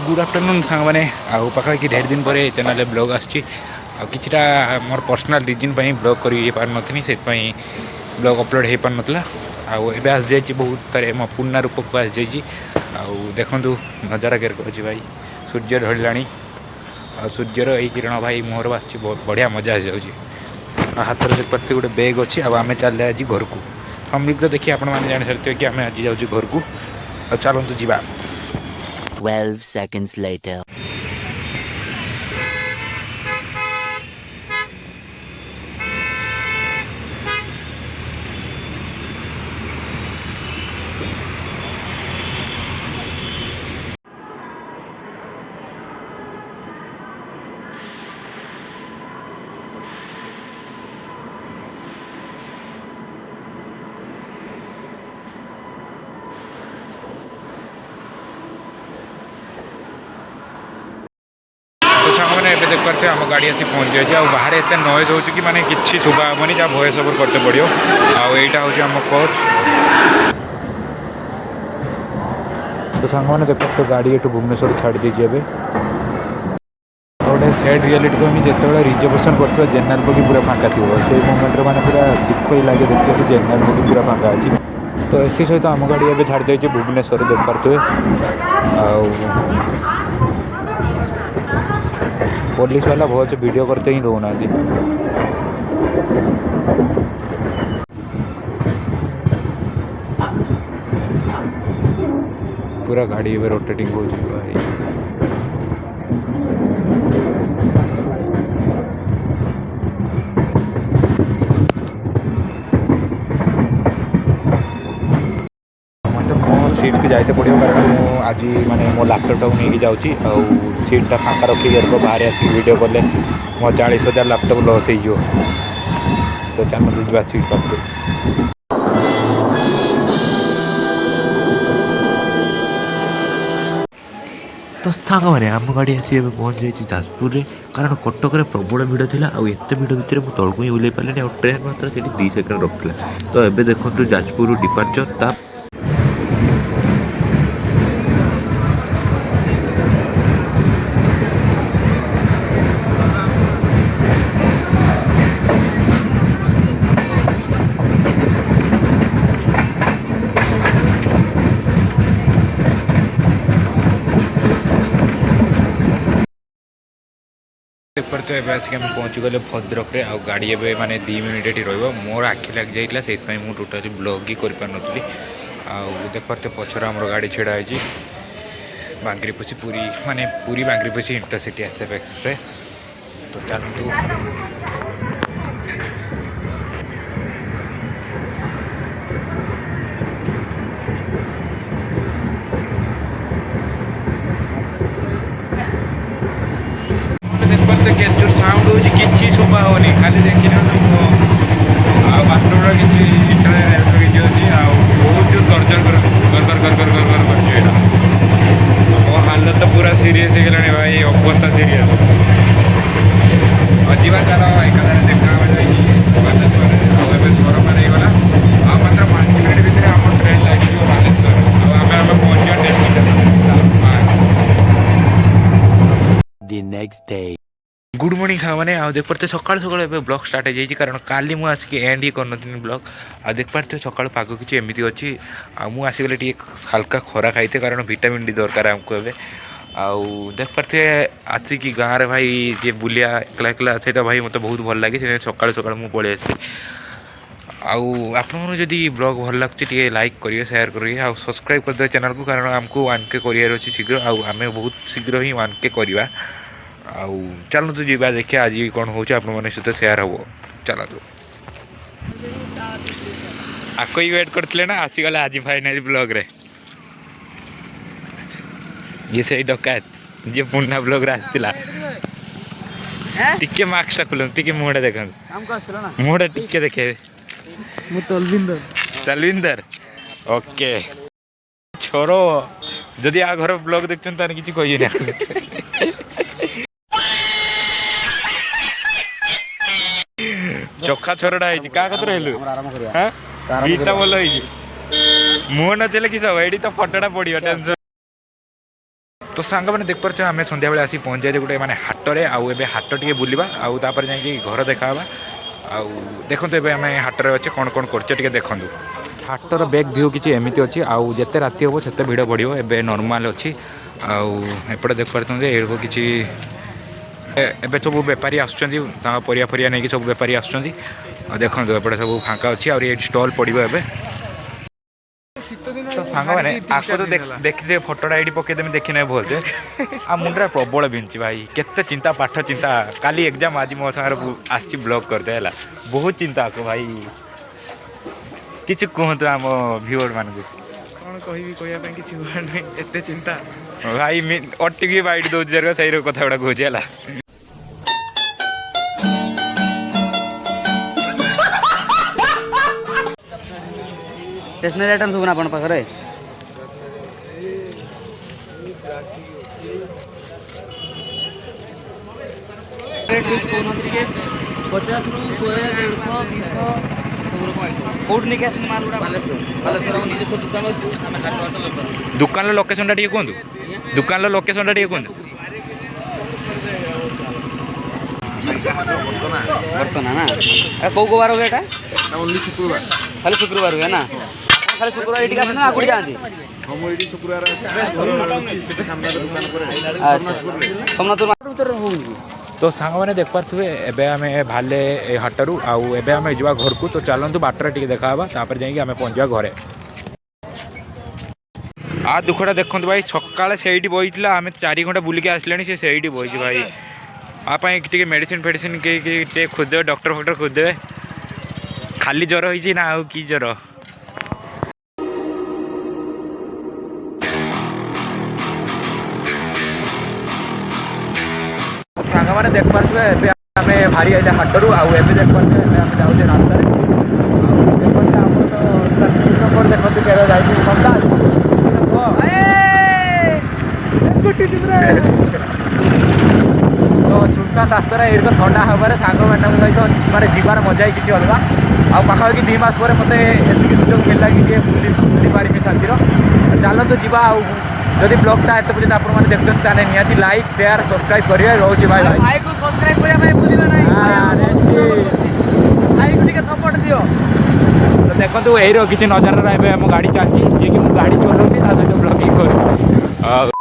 Good afternoon सांग मैंने आउ पाखापाखि ढेर दिन पर चैनल ब्लॉग आसी किछिटा मोर पर्सनल रिजन पर ब्लॉग कर पार नी से ब्लॉग अपलोड हो पार नाला आबे आस जाइए बहुत तारे मो पुना रूप को आस जाइए देखु नजारा केर कर भाई सूर्य ढलला आ सूर्यर यही किरण भाई मोहर आस बहुत बढ़िया मजा आ जाऊँगी हाथ में देख पार्थे गोटे बैग अच्छी आम चल आज घर को थम्बनेल तो देखिए आपने जानी सारी कि आम आज जाऊँ घर को चलतु जा 12 seconds later. मैंने ए देख पारे आम गाड़ी आसी पहुँच जाए आ बाहर एत नॉइज हो कि माने किसी शुभा हेनी जहाँ वॉइस ओवर करते पड़ो आईटा हूँ आम कोच तो सांग मैंने देख तो गाड़ी एठू भुवनेश्वर छाड़ी देजी गोटे सैड रियलिटी को जिते रिजर्वेशन करते जेनराल बगी पूरा फाँका थी से मोमेंट मैंने पूरा दुख ही लगे देखिए जेनराल बगी पूरा फाँका अच्छी तो एसी सहित आम गाड़ी एवं छाड़ी जाइए भुवनेश्वर देख पारे पुलिस वाला बहुत वीडियो करते ही दौना पूरा गाड़ी एवं रोटेटिंग हो सीट की जाते पड़ो कारण आज माने मो लैपटॉप नहीं जाऊँगी सीटा फाँका रखी घर बाहर आसिक वीडियो कले मो 40,000 लैपटॉप लॉस हो तो चल जा सीट पाखे तो साग मैंने आम गाड़ी आसी पहुँच जाइए जाजपुर में कारण कटक में प्रबल भिड़ था आते भिड़ भितर मुझे तौक ही ओल्ल पारे और ट्रेन मात्र से 2 सेकेंड रखा तो ये देखो जाजपुर डिपार्चर देख पारे तो आसिक आम पहुँची गले भद्रक रे आ गाड़ी ए माने 2 मिनिट ये मोर आखि लग जाइए से मुझे टोटाली ब्लॉग ही कर पारी देख पारे पचर आम गाड़ी छेड़ा है बांग्रीपोशी पूरी माने पूरी बांग्रीपोशी इंटरसिटी एसएफ एक्सप्रेस तो चलतु देख पारे के जो साउंड हो कि शुभा होनी खाली देखी बाथरूम किसी इंटरनेट किसी अच्छी बहुत जो गर्जर कर मो हालत तो पूरा सीरीयस हो गलानी भाई अवस्था सीरीयस जीवा चल एका देखा बालेश्वर स्वर मार गला मात्र 5 मिनट भितर आम ट्रेन लगे बालेश्वर आम पहुँचा The next day. Good morning सा मैंने देख पारे सकाल सकाल ब्लॉग स्टार्ट हो जाए कारण काली मुझे आसिक एंड ही करनी ब्लॉग देख पारे सकाल पाग किसी एमती अच्छी आसीगले टे हल्का खरा खाई कारण विटामिन डी दरकार आमको ए देख पारे आसिक गाँव में भाई जी बुलिया एकला एकला से भाई मत बहुत भल लगे से सकाल सकाल मुझे पलि आसी आपड़ी ब्लॉग भल लगे लाइक करिए शेयर करिए आ सब्सक्राइब करदे चैनल को कारण आमको 1K कर अच्छी शीघ्र आम बहुत शीघ्र ही 1K करवा चलतु जा देखिए आज कौन हो सहित सेयार हम चलतु आको ही वेट करते ना आसीगला आज फाइनाली ब्लॉग रे ये से डकायत जी पुना ब्लॉग रे आसला टिके मार्क्स खुलम टिके मुहटा देखते मुहटा टिके देखे तलविंदर ओके छोरो जदि आ घर ब्लॉग देखते किसी कही ना चखा छोरटा है क्या कत रहलु हाँ बीटा भल मुह न चले कि सब ये तो फटोटा पड़ो टेंशन तो सांग मैंने देख पार्छ आम सन्ध्या बेले आसी पहुँच जाए गोटे मैंने हाटरे आउ ए हाट टे बुलवा आउ तापर जाकि घर देखा आउ देखो ए आम हाटरे अच्छे कौन कौन कर देखूँ हाटर बैक व्यू किसी एमती अच्छी आउ जिते राति हम से भिड़ बढ़ ए नॉर्मल अच्छी आउपटे देख पारे किसी एबे सब बेपारी आसुँच परिया नहीं सब बेपारी आसुँच देखो एपटे सब फाँका अच्छी और ये स्टल पड़ो ए तो सांग मैंने आपको तो देखिए फोटोटा ये पकईदेमी देखी ना भलसे आ मुंडे प्रबल बिंची भाई केते चिंता पाठ चिंता काली एग्जाम आज मो सागर आसी ब्लॉग करदे है बहुत चिंता आपको भाई किसी कहतु आम व्यूअर मान कौन कहबी कि एते चिंता भाई ओटीपी बाइट दौर से कथा गुड़ा कहे है स्टेशनरी आइटम सब आप पाखे 50 ରୁ 100 150 200 कोड नहीं कैसे माल उड़ा बालेश्वर निजे दुकान अछि हम हाट वाट लोक दुकान लोकेशन टा कहतु दुकान लोकेशन टा कहतु बर्तन ना कौ को बार बेटा ओनली शुक्रवार खाली शुक्रवार हुए ना खाली शुक्रवार एटी का ना आगुड़ी जाती हम एडी शुक्रवार से सामने दुकान करे सोमनाथ भीतर होउगी तो सांग मैंने देख पारे एवं आम बाहर हाटरू आउ आम जा घर को तो चलतु बाटर टे देखा तापर जाकि आम पहुँचा घरे आ दुखटा देखते भाई सका से बही आम 4 घंटा बुलिक आसले से बही भाई आप मेडिसिन फेडिसिन के खोजदे डॉक्टर फक्टर खोजदे खाली ज्वर होती ना आउ कि ज्वर सांग मैंने देख पारे आम भारी आइले हाटरू आउ देख पारे आम जाऊे रास्तार देखते तो सुनसान रास्तार ये थंडा हबार सांग मैंने सहित मारे जीवार मजा ही किसी अलग आ पाखापाखि 2 मास पर मत एति सुजोग मिलला कि बुली पारि शांतिर चलतु जा जदि ब्लॉगटा एत पर्यटन आपने देखते हैं निहाती लाइक शेयर सब्सक्राइब करेंगे रोचे भाई भाई को सब्सक्राइब करने भूलिबा नहीं सपोर्ट दियो तो देखो यही किसी नजारा गाड़ी चलती जी कि गाड़ी चलाऊँगी सहित ब्लॉगिंग कर